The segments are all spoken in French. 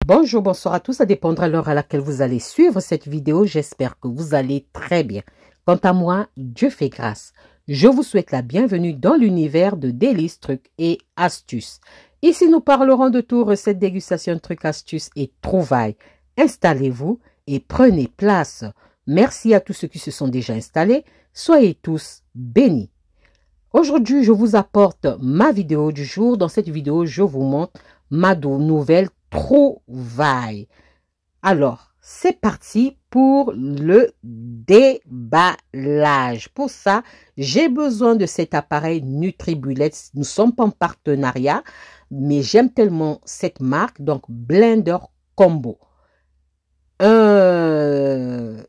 Bonjour, bonsoir à tous, ça dépendra de l'heure à laquelle vous allez suivre cette vidéo. J'espère que vous allez très bien. Quant à moi, Dieu fait grâce. Je vous souhaite la bienvenue dans l'univers de délices, trucs et astuces. Ici, nous parlerons de tout, recettes, dégustations, trucs, astuces et trouvailles. Installez-vous et prenez place. Merci à tous ceux qui se sont déjà installés. Soyez tous bénis. Aujourd'hui, je vous apporte ma vidéo du jour. Dans cette vidéo, je vous montre ma nouvelle trouvaille. Alors, c'est parti pour le déballage. Pour ça, j'ai besoin de cet appareil NutriBullet. Nous ne sommes pas en partenariat, mais j'aime tellement cette marque. Donc, Blender Combo. Un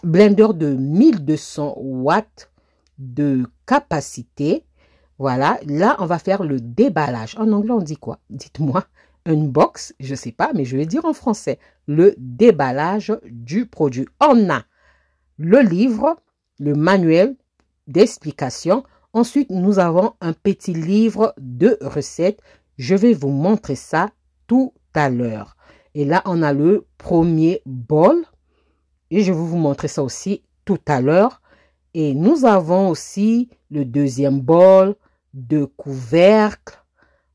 blender de 1200 watts de capacité. Voilà, là, on va faire le déballage. En anglais, on dit quoi? Dites-moi. Unbox, je ne sais pas, mais je vais dire en français. Le déballage du produit. On a le livre, le manuel d'explication. Ensuite, nous avons un petit livre de recettes. Je vais vous montrer ça tout à l'heure. Et là, on a le premier bol. Et je vais vous montrer ça aussi tout à l'heure. Et nous avons aussi le deuxième bol de couvercle.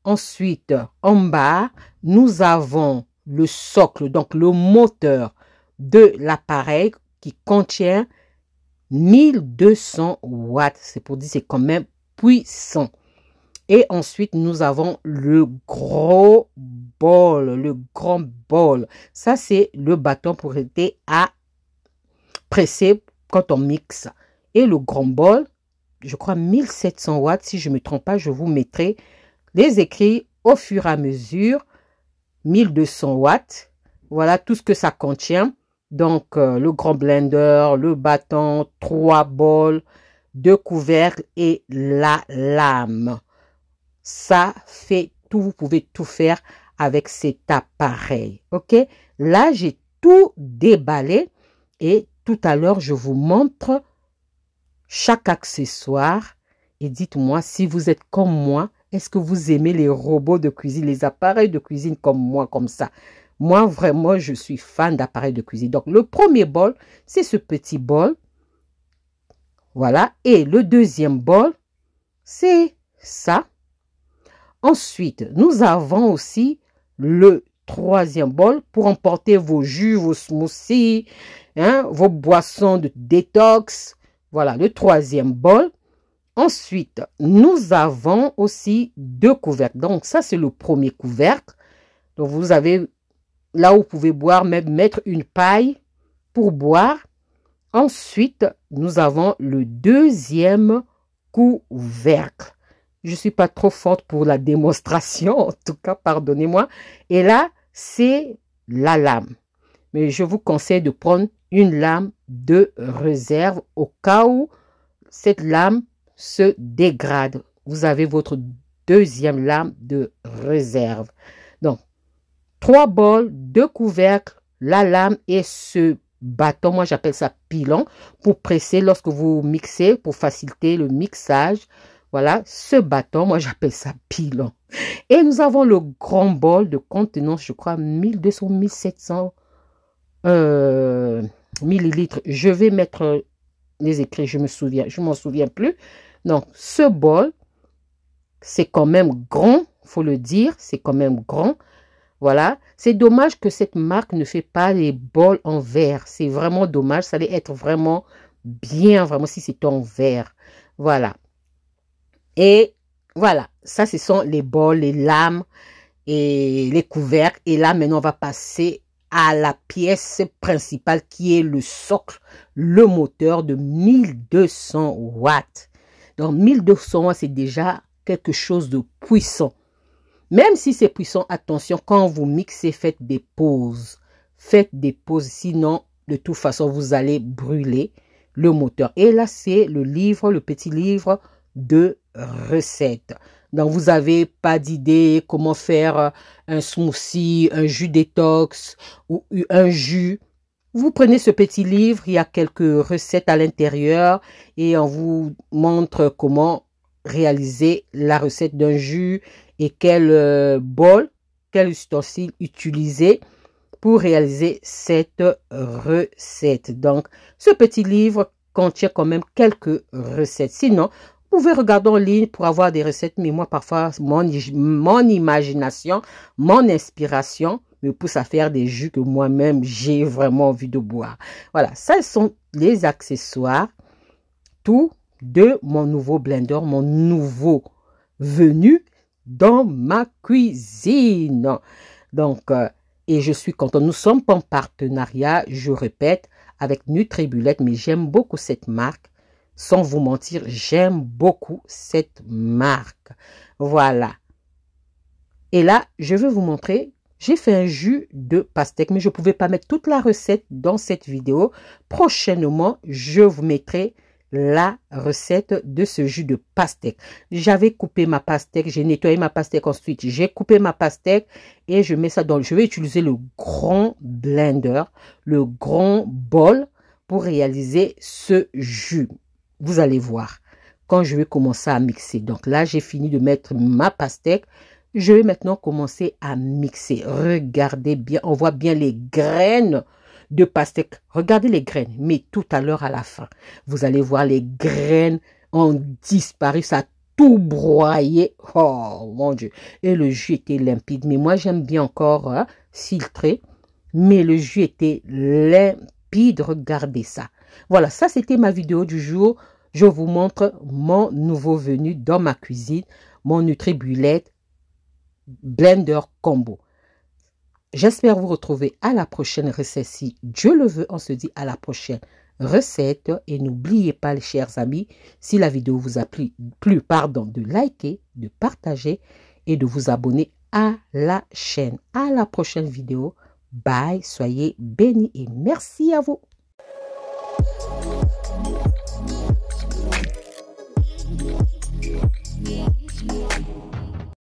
Ensuite, en bas, nous avons le socle, donc le moteur de l'appareil qui contient 1200 watts. C'est pour dire c'est quand même puissant. Et ensuite, nous avons le gros bol, le grand bol. Ça, c'est le bâton pour aider à presser quand on mixe. Et le grand bol, je crois 1700 watts, si je ne me trompe pas, je vous mettrai les écrits au fur et à mesure. 1200 watts, voilà tout ce que ça contient. Donc, le grand blender, le bâton, 3 bols, 2 couvercles et la lame. Ça fait tout, vous pouvez tout faire avec cet appareil. Ok, là, j'ai tout déballé et tout à l'heure, je vous montre chaque accessoire et dites-moi si vous êtes comme moi. Est-ce que vous aimez les robots de cuisine, les appareils de cuisine comme moi, comme ça? Moi, vraiment, je suis fan d'appareils de cuisine. Donc, le premier bol, c'est ce petit bol. Voilà. Et le deuxième bol, c'est ça. Ensuite, nous avons aussi le troisième bol pour emporter vos jus, vos smoothies, hein, vos boissons de détox. Voilà, le troisième bol. Ensuite, nous avons aussi 2 couvercles. Donc, ça, c'est le premier couvercle. Donc, vous avez là où vous pouvez boire, même mettre une paille pour boire. Ensuite, nous avons le deuxième couvercle. Je ne suis pas trop forte pour la démonstration, en tout cas, pardonnez-moi. Et là, c'est la lame. Mais je vous conseille de prendre une lame de réserve au cas où cette lame se dégrade. Vous avez votre deuxième lame de réserve. Donc, 3 bols, 2 couvercles, la lame et ce bâton, moi j'appelle ça pilon, pour presser lorsque vous mixez, pour faciliter le mixage. Voilà, ce bâton, moi j'appelle ça pilon. Et nous avons le grand bol de contenance, je crois 1200, 1700 millilitres. Je vais mettre les écrits, je m'en souviens plus. Donc, ce bol, c'est quand même grand, faut le dire, c'est quand même grand. Voilà, c'est dommage que cette marque ne fait pas les bols en verre. C'est vraiment dommage, ça allait être vraiment bien, vraiment, si c'est en verre. Voilà. Et voilà, ça, ce sont les bols, les lames et les couvercles. Et là, maintenant, on va passer à la pièce principale qui est le socle, le moteur de 1200 watts. Donc, 1200 watts, c'est déjà quelque chose de puissant. Même si c'est puissant, attention, quand vous mixez, faites des pauses. Faites des pauses, sinon, de toute façon, vous allez brûler le moteur. Et là, c'est le livre, le petit livre de recettes. Donc, vous n'avez pas d'idée comment faire un smoothie, un jus détox ou un jus. Vous prenez ce petit livre, il y a quelques recettes à l'intérieur et on vous montre comment réaliser la recette d'un jus et quel bol quel ustensile utiliser pour réaliser cette recette. Donc, ce petit livre contient quand même quelques recettes. Sinon, vous pouvez regarder en ligne pour avoir des recettes, mais moi, parfois, mon imagination, mon inspiration me pousse à faire des jus que moi-même, j'ai vraiment envie de boire. Voilà, ça sont les accessoires, tout de mon nouveau blender, mon nouveau venu dans ma cuisine. Donc, et je suis contente. Nous sommes en partenariat, je répète, avec Nutribullet, mais j'aime beaucoup cette marque. Sans vous mentir, j'aime beaucoup cette marque. Voilà. Et là, je vais vous montrer, j'ai fait un jus de pastèque, mais je ne pouvais pas mettre toute la recette dans cette vidéo. Prochainement, je vous mettrai la recette de ce jus de pastèque. J'avais coupé ma pastèque, j'ai nettoyé ma pastèque ensuite, j'ai coupé ma pastèque et je mets ça dans, je vais utiliser le grand blender, le grand bol pour réaliser ce jus. Vous allez voir quand je vais commencer à mixer. Donc là, j'ai fini de mettre ma pastèque. Je vais maintenant commencer à mixer. Regardez bien, on voit bien les graines de pastèque. Regardez les graines, mais tout à l'heure à la fin, vous allez voir les graines ont disparu, ça a tout broyé. Oh mon Dieu! Et le jus était limpide, mais moi j'aime bien encore filtrer, mais le jus était limpide. Regardez ça. Voilà, ça c'était ma vidéo du jour. Je vous montre mon nouveau venu dans ma cuisine, mon Nutribullet Blender Combo. J'espère vous retrouver à la prochaine recette. Si Dieu le veut, on se dit à la prochaine recette. Et n'oubliez pas, les chers amis, si la vidéo vous a plu, de liker, de partager et de vous abonner à la chaîne. À la prochaine vidéo. Bye, soyez bénis et merci à vous.